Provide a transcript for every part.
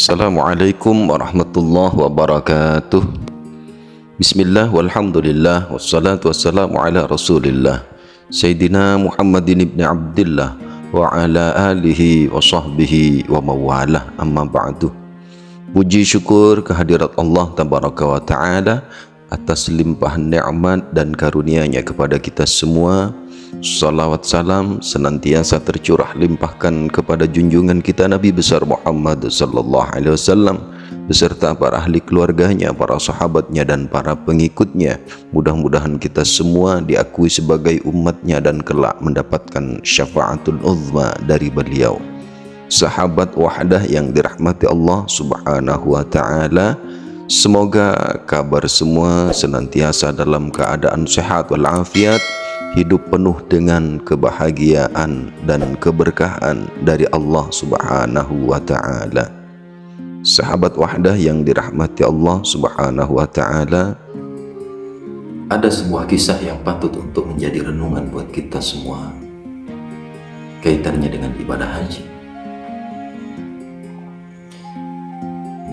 Assalamualaikum warahmatullahi wabarakatuh. Bismillah walhamdulillah wassalatu wassalamu ala rasulillah Sayyidina Muhammadin ibn Abdillah wa ala alihi wa sahbihi wa mawalah, amma ba'du. Puji syukur kehadirat Allah tabaraka wa ta'ala atas limpahan nikmat dan karunia-Nya kepada kita semua. Salawat salam senantiasa tercurah limpahkan kepada junjungan kita Nabi besar Muhammad sallallahu alaihi wasallam beserta para ahli keluarganya, para sahabatnya dan para pengikutnya. Mudah-mudahan kita semua diakui sebagai umatnya dan kelak mendapatkan syafaatul uzma dari beliau. Sahabat wahdah yang dirahmati Allah subhanahu wa ta'ala, semoga kabar semua senantiasa dalam keadaan sehat walafiat, hidup penuh dengan kebahagiaan dan keberkahan dari Allah subhanahu wa ta'ala. Sahabat wahdah yang dirahmati Allah subhanahu wa ta'ala, ada sebuah kisah yang patut untuk menjadi renungan buat kita semua, kaitannya dengan ibadah haji.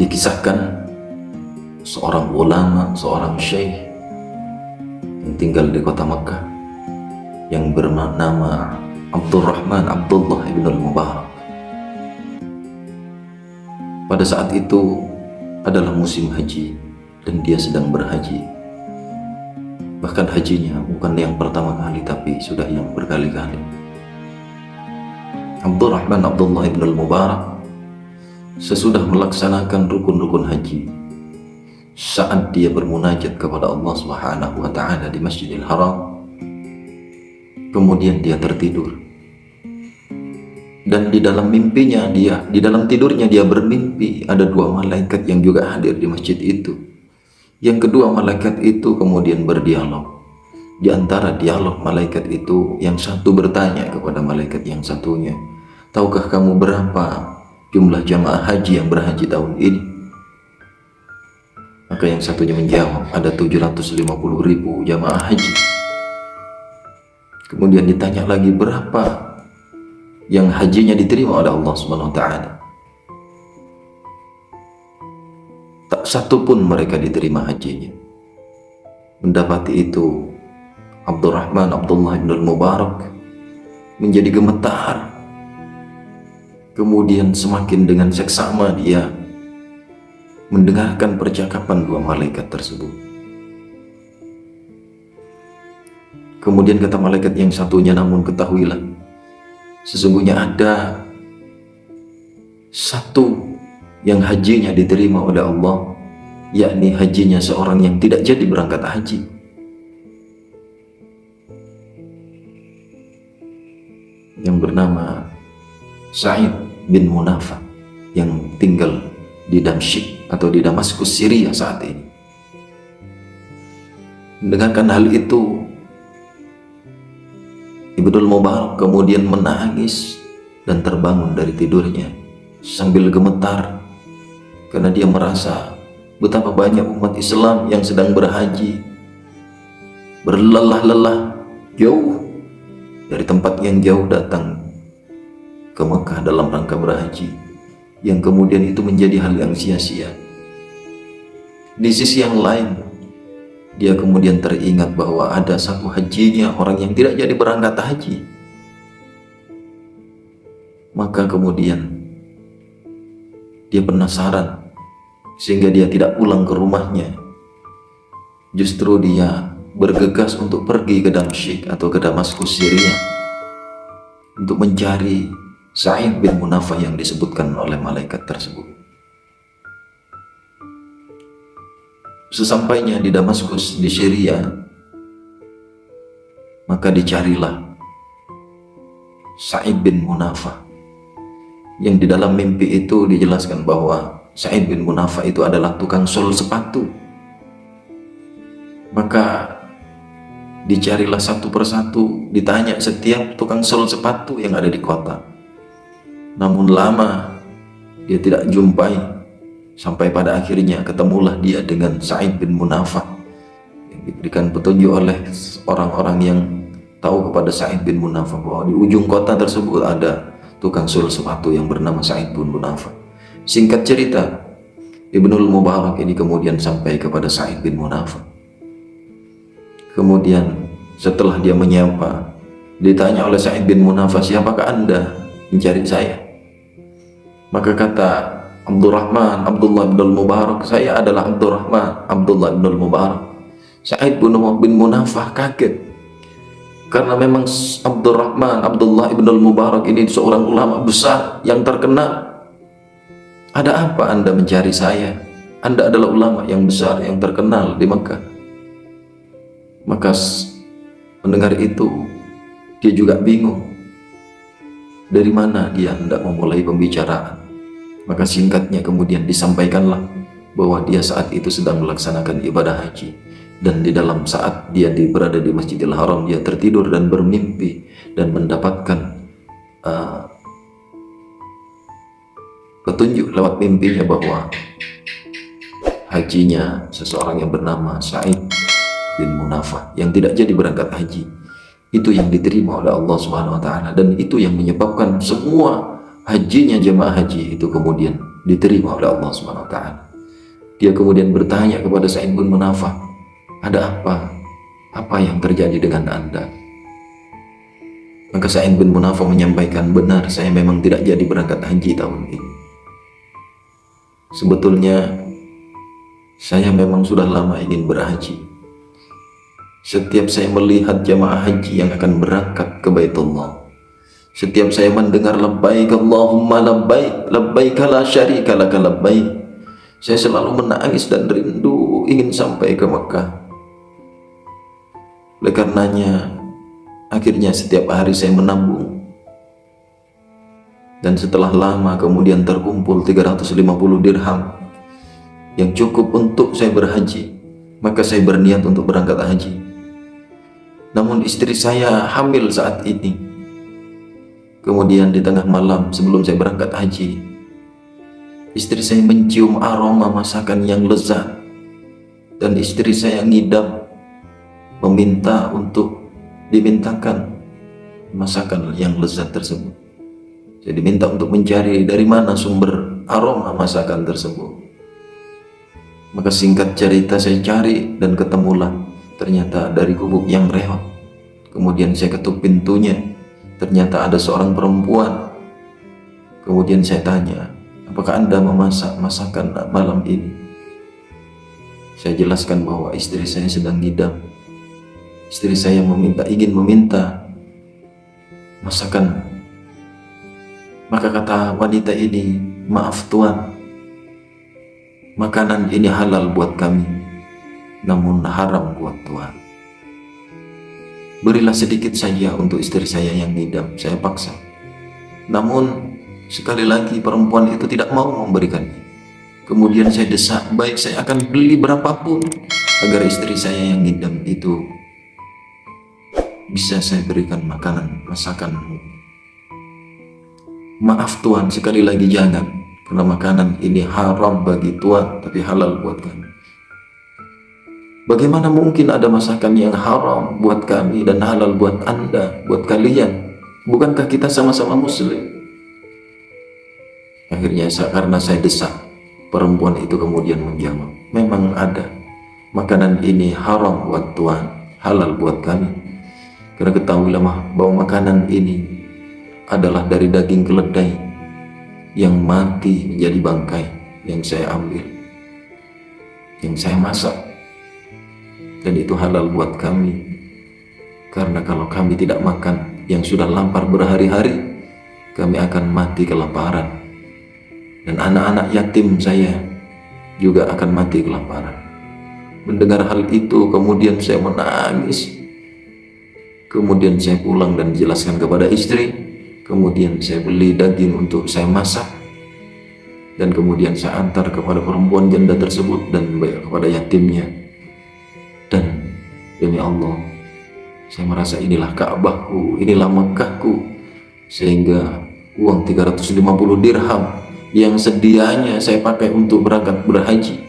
Dikisahkan seorang ulama, seorang syekh yang tinggal di kota Makkah yang bernama Abdurrahman Abdullah ibn al-Mubarak. Pada saat itu adalah musim haji dan dia sedang berhaji. Bahkan hajinya bukan yang pertama kali tapi sudah yang berkali-kali. Abdurrahman Abdullah ibn al-Mubarak sesudah melaksanakan rukun-rukun haji, saat dia bermunajat kepada Allah Subhanahu wa ta'ala di Masjidil Haram, kemudian dia tertidur. Dan di dalam mimpinya di dalam tidurnya dia bermimpi ada dua malaikat yang juga hadir di masjid itu. Yang kedua malaikat itu kemudian berdialog. Di antara dialog malaikat itu, yang satu bertanya kepada malaikat yang satunya, "Tahukah kamu berapa jumlah jamaah haji yang berhaji tahun ini?" Maka yang satunya menjawab, "Ada 750.000 jamaah haji." Kemudian ditanya lagi, "Berapa yang hajinya diterima oleh Allah Subhanahu wa ta'ala?" Tak satu pun mereka diterima hajinya. Mendapati itu, Abdurrahman Abdullah ibn al-Mubarak menjadi gemetar. Kemudian semakin dengan seksama dia mendengarkan percakapan dua malaikat tersebut. Kemudian kata malaikat yang satunya, "Namun ketahuilah, sesungguhnya ada satu yang hajinya diterima oleh Allah, yakni hajinya seorang yang tidak jadi berangkat haji." Yang bernama Sa'id bin Munafah yang tinggal di Damsyik atau di Damaskus, Syria saat ini. Mendengarkan hal itu, Ibnul Mubarak kemudian menangis dan terbangun dari tidurnya sambil gemetar karena dia merasa betapa banyak umat Islam yang sedang berhaji, berlelah-lelah jauh dari tempat yang jauh datang ke Mekah dalam rangka berhaji, yang kemudian itu menjadi hal yang sia-sia. Di sisi yang lain, dia kemudian teringat bahwa ada satu hajinya orang yang tidak jadi berangkat haji. Maka kemudian dia penasaran sehingga dia tidak pulang ke rumahnya. Justru dia bergegas untuk pergi ke Damsyik atau ke Damaskus, Syria, untuk mencari Sa'id bin Munafah yang disebutkan oleh malaikat tersebut. Sesampainya di Damaskus, di Syria, maka dicarilah Sa'id bin Munafah, yang di dalam mimpi itu dijelaskan bahwa Sa'id bin Munafah itu adalah tukang sol sepatu. Maka dicarilah satu persatu, ditanya setiap tukang sol sepatu yang ada di kota. Namun lama dia tidak jumpai, sampai pada akhirnya ketemulah dia dengan Sa'id bin Munafah yang diberikan petunjuk oleh orang-orang yang tahu kepada Sa'id bin Munafah bahwa di ujung kota tersebut ada tukang sol sepatu yang bernama Sa'id bin Munafah. Singkat cerita, Ibnul Mubarak ini kemudian sampai kepada Sa'id bin Munafah. Kemudian setelah dia menyapa, ditanya oleh Sa'id bin Munafah, siapakah Anda mencari saya? Maka kata Abdullah bin Mubarak, saya adalah Abdullah bin Mubarak. Sa'id bin Munafah kaget, karena memang Abdullah bin Mubarak ini seorang ulama besar yang terkenal. Ada apa Anda mencari saya? Anda adalah ulama yang besar yang terkenal di Mekah. Maka mendengar itu, dia juga bingung dari mana dia hendak memulai pembicaraan. Maka singkatnya kemudian disampaikanlah bahwa dia saat itu sedang melaksanakan ibadah haji, dan di dalam saat dia berada di Masjidil Haram, dia tertidur dan bermimpi dan mendapatkan petunjuk lewat mimpinya bahwa hajinya seseorang yang bernama Sa'id bin Munafah yang tidak jadi berangkat haji, itu yang diterima oleh Allah Subhanahu wa taala, dan itu yang menyebabkan semua hajinya jemaah haji itu kemudian diterima oleh Allah Subhanahu wa taala. Dia kemudian bertanya kepada Sa'id bin Munafah, ada apa? Apa yang terjadi dengan Anda? Maka Sa'id bin Munafah menyampaikan, benar, saya memang tidak jadi berangkat haji tahun ini. Sebetulnya saya memang sudah lama ingin berhaji. Setiap saya melihat jamaah haji yang akan berangkat ke Baitullah, setiap saya mendengar labbaik Allahumma labbaik, labbaik la syarika laka labbaik, saya selalu menangis dan rindu ingin sampai ke Mekah. Oleh karenanya, akhirnya setiap hari saya menabung, dan setelah lama kemudian terkumpul 350 dirham yang cukup untuk saya berhaji. Maka saya berniat untuk berangkat haji. Namun istri saya hamil saat ini. Kemudian di tengah malam sebelum saya berangkat haji, istri saya mencium aroma masakan yang lezat, dan istri saya ngidam meminta untuk dimintakan masakan yang lezat tersebut. Saya diminta untuk mencari dari mana sumber aroma masakan tersebut. Maka singkat cerita saya cari dan ketemulah, ternyata dari gubuk yang reot. Kemudian saya ketuk pintunya, ternyata ada seorang perempuan. Kemudian saya tanya, apakah Anda memasak masakan malam ini? Saya jelaskan bahwa istri saya sedang ngidam. Istri saya ingin meminta masakan. Maka kata wanita ini, maaf Tuan, makanan ini halal buat kami, namun haram buat Tuan. Berilah sedikit saja untuk istri saya yang ngidam. Saya paksa. Namun sekali lagi perempuan itu tidak mau memberikannya. Kemudian saya desak, baik, saya akan beli berapapun agar istri saya yang ngidam itu bisa saya berikan makanan masakanmu. Maaf Tuan, sekali lagi jangan, karena makanan ini haram bagi Tuan, tapi halal buat kami. Bagaimana mungkin ada masakan yang haram buat kami dan halal buat Anda, buat kalian? Bukankah kita sama-sama muslim? Akhirnya karena saya desak, perempuan itu kemudian menjawab, memang ada. Makanan ini haram buat Tuan, halal buat kami. Karena ketahuilah bahwa makanan ini adalah dari daging keledai yang mati menjadi bangkai, yang saya ambil, yang saya masak, dan itu halal buat kami. Karena kalau kami tidak makan yang sudah lapar berhari-hari, kami akan mati kelaparan, dan anak-anak yatim saya juga akan mati kelaparan. Mendengar hal itu kemudian saya menangis. Kemudian saya pulang dan jelaskan kepada istri. Kemudian saya beli daging untuk saya masak, dan kemudian saya antar kepada perempuan janda tersebut dan kepada yatimnya. Dan demi Allah, saya merasa inilah Ka'bahku, inilah Mekahku, sehingga uang 350 dirham yang sedianya saya pakai untuk berangkat berhaji,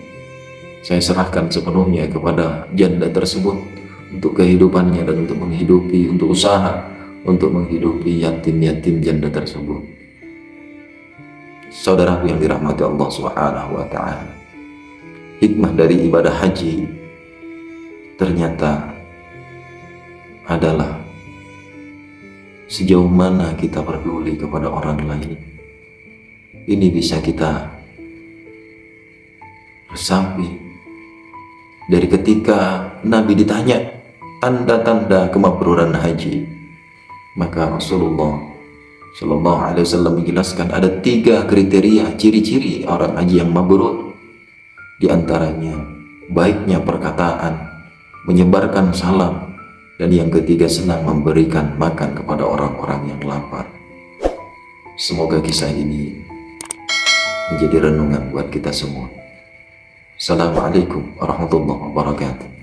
saya serahkan sepenuhnya kepada janda tersebut untuk kehidupannya dan untuk menghidupi, untuk usaha untuk menghidupi yatim-yatim janda tersebut. Saudaraku yang dirahmati Allah Subhanahu wa taala, hikmah dari ibadah haji ternyata adalah sejauh mana kita peduli kepada orang lain. Ini bisa kita resapi dari ketika Nabi ditanya tanda-tanda kemakruran haji, maka Rasulullah Shallallahu Alaihi Wasallam menjelaskan ada 3 kriteria ciri-ciri orang haji yang mabrur. Di antaranya baiknya perkataan, menyebarkan salam, dan yang ketiga senang memberikan makan kepada orang-orang yang lapar. Semoga kisah ini menjadi renungan buat kita semua. Assalamualaikum warahmatullahi wabarakatuh.